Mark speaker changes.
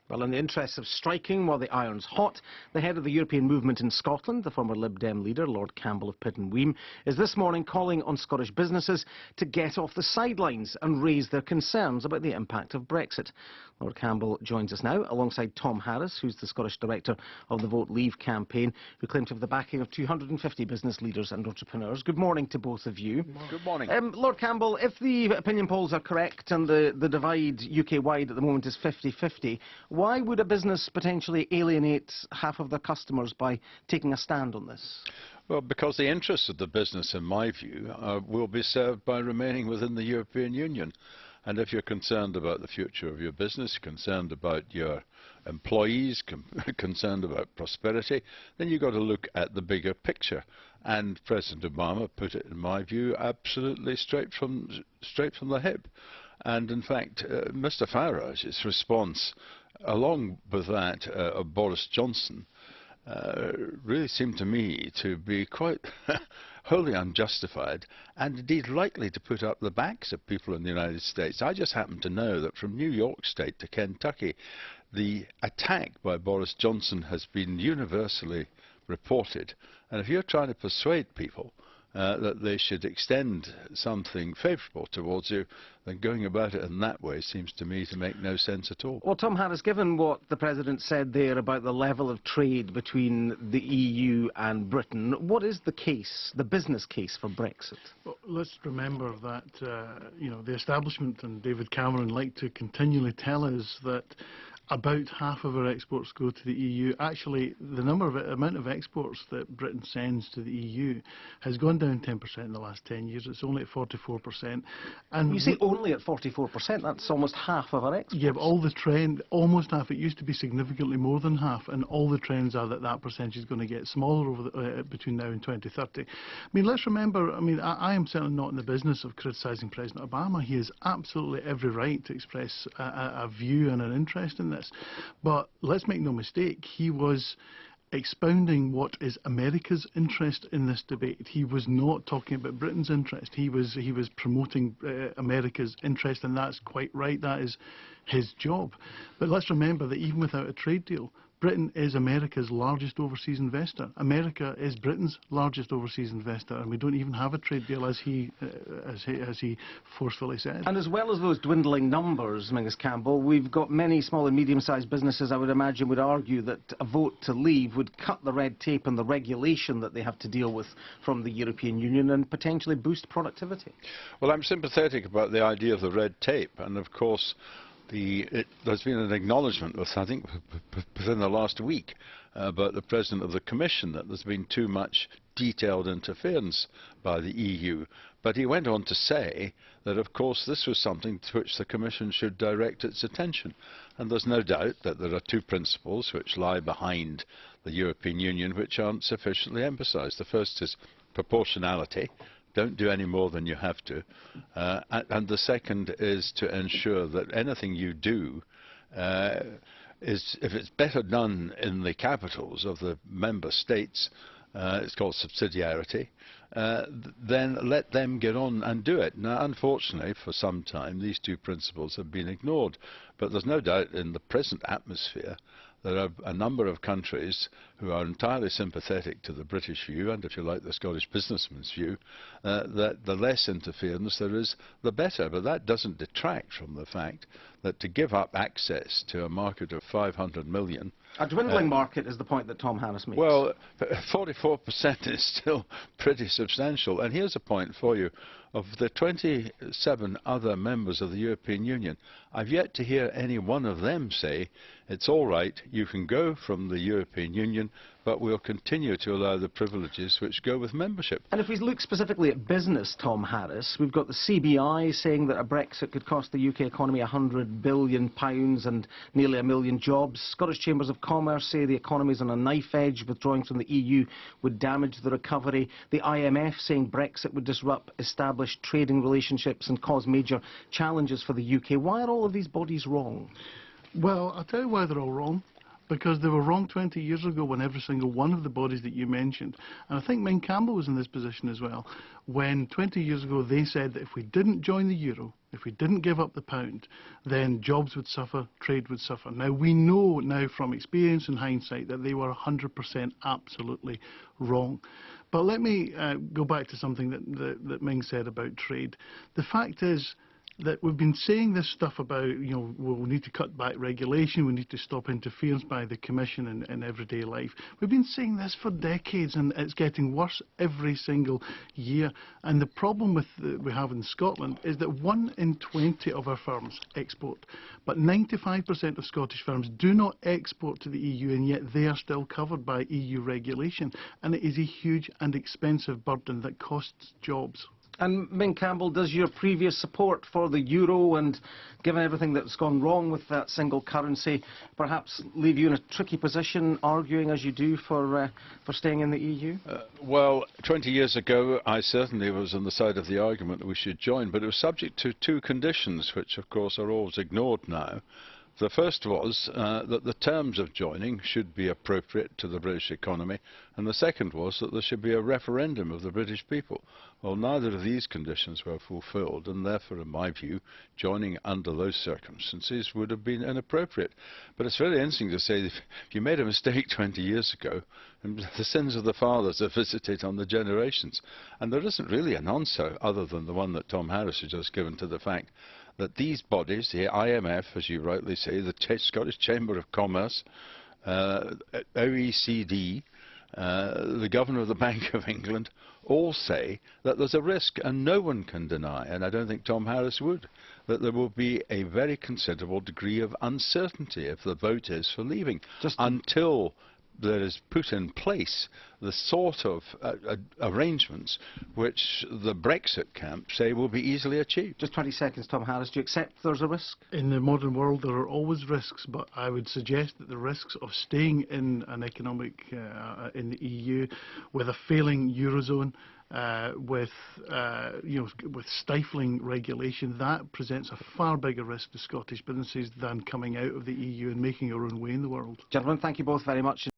Speaker 1: Well, in the interests of striking while the iron's hot, the head of the European movement in Scotland, the former Lib Dem leader, Lord Campbell of Pittenweem, is this morning calling on Scottish businesses to get off the sidelines and raise their concerns about the impact of Brexit. Lord Campbell joins us now, alongside Tom Harris, who's the Scottish director of the Vote Leave campaign, who claim to have the backing of 250 business leaders and entrepreneurs. Good morning to both of you.
Speaker 2: Good morning.
Speaker 1: Lord Campbell, if the opinion polls are correct and the divide UK-wide at the moment is 50-50, why would a business potentially alienate half of their customers by taking a stand on this?
Speaker 2: Well, because the interests of the business, in my view, will be served by remaining within the European Union. And if you're concerned about the future of your business, concerned about your employees, concerned about prosperity, then you've got to look at the bigger picture. And President Obama put it, in my view, absolutely straight from the hip. And in fact, Mr. Farage's response, along with that of Boris Johnson, really seemed to me to be quite wholly unjustified and indeed likely to put up the backs of people in the United States. I just happen to know that from New York State to Kentucky, the attack by Boris Johnson has been universally reported. And if you're trying to persuade people that they should extend something favourable towards you, then going about it in that way seems to me to make no sense at all.
Speaker 1: Well, Tom Harris, given what the President said there about the level of trade between the EU and Britain, what is the case, the business case for Brexit?
Speaker 3: Well, let's remember that the establishment and David Cameron like to continually tell us that about half of our exports go to the EU. Actually, the amount of exports that Britain sends to the EU has gone down 10% in the last 10 years. It's only at 44%. And
Speaker 1: you say only at 44%, that's almost half of our exports.
Speaker 3: Yeah, but all the trend, almost half. It used to be significantly more than half, and all the trends are that that percentage is going to get smaller over between now and 2030. I mean, let's remember, I am certainly not in the business of criticising President Obama. He has absolutely every right to express a view and an interest in this. But let's make no mistake, he was expounding what is America's interest in this debate. He was not talking about Britain's interest. He was promoting America's interest, and that's quite right. That is his job. But let's remember that even without a trade deal, Britain is America's largest overseas investor. America is Britain's largest overseas investor, and we don't even have a trade deal, as he forcefully said.
Speaker 1: And as well as those dwindling numbers, Mrs. Campbell, we've got many small and medium-sized businesses, I would imagine, would argue that a vote to leave would cut the red tape and the regulation that they have to deal with from the European Union and potentially boost productivity.
Speaker 2: Well, I'm sympathetic about the idea of the red tape, and of course there's been an acknowledgement, I think, within the last week about the President of the Commission that there's been too much detailed interference by the EU. But he went on to say that, of course, this was something to which the Commission should direct its attention. And there's no doubt that there are two principles which lie behind the European Union which aren't sufficiently emphasised. The first is proportionality. Don't do any more than you have to. And the second is to ensure that anything you do if it's better done in the capitals of the member states, it's called subsidiarity, then let them get on and do it. Now, unfortunately, for some time, these two principles have been ignored. But there's no doubt in the present atmosphere there are a number of countries who are entirely sympathetic to the British view, and if you like the Scottish businessman's view, that the less interference there is, the better. But that doesn't detract from the fact that to give up access to a market of 500 million...
Speaker 1: A dwindling market is the point that Tom Harris makes.
Speaker 2: Well, 44% is still pretty substantial. And here's a point for you. Of the 27 other members of the European Union, I've yet to hear any one of them say, it's all right, you can go from the European Union, but we'll continue to allow the privileges which go with membership.
Speaker 1: And if we look specifically at business, Tom Harris, we've got the CBI saying that a Brexit could cost the UK economy £100 billion and nearly 1 million jobs. Scottish Chambers of Commerce say the economy is on a knife edge, withdrawing from the EU would damage the recovery. The IMF saying Brexit would disrupt established trading relationships and cause major challenges for the UK. Why are all of these bodies wrong?
Speaker 3: Well, I'll tell you why they're all wrong. because they were wrong 20 years ago when every single one of the bodies that you mentioned, and I think Ming Campbell was in this position as well, when 20 years ago they said that if we didn't join the euro, if we didn't give up the pound, then jobs would suffer, trade would suffer. Now, we know now from experience and hindsight that they were 100% absolutely wrong. But let me go back to something that Ming said about trade. The fact is that we've been saying this stuff about, we need to cut back regulation, we need to stop interference by the Commission in everyday life. We've been saying this for decades, and it's getting worse every single year. And the problem we have in Scotland is that 1 in 20 of our firms export, but 95% of Scottish firms do not export to the EU, and yet they are still covered by EU regulation. And it is a huge and expensive burden that costs jobs.
Speaker 1: And Ming Campbell, does your previous support for the euro, and given everything that's gone wrong with that single currency, perhaps leave you in a tricky position arguing as you do for staying in the EU?
Speaker 2: Well, 20 years ago I certainly was on the side of the argument that we should join, but it was subject to 2 conditions, which of course are always ignored now. The first was that the terms of joining should be appropriate to the British economy, and the second was that there should be a referendum of the British people. Well, neither of these conditions were fulfilled, and therefore, in my view, joining under those circumstances would have been inappropriate. But it's very interesting to say that if you made a mistake 20 years ago, the sins of the fathers are visited on the generations. And there isn't really an answer other than the one that Tom Harris has just given to the fact that these bodies, the IMF, as you rightly say, the Scottish Chamber of Commerce, OECD, the Governor of the Bank of England, all say that there's a risk, and no one can deny, and I don't think Tom Harris would, that there will be a very considerable degree of uncertainty if the vote is for leaving, until there is put in place the sort of arrangements which the Brexit camp say will be easily achieved.
Speaker 1: Just 20 seconds, Tom Harris. Do you accept there's a risk?
Speaker 3: In the modern world, there are always risks, but I would suggest that the risks of staying in an economic, in the EU, with a failing Eurozone, with stifling regulation, that presents a far bigger risk to Scottish businesses than coming out of the EU and making our own way in the world.
Speaker 1: Gentlemen, thank you both very much.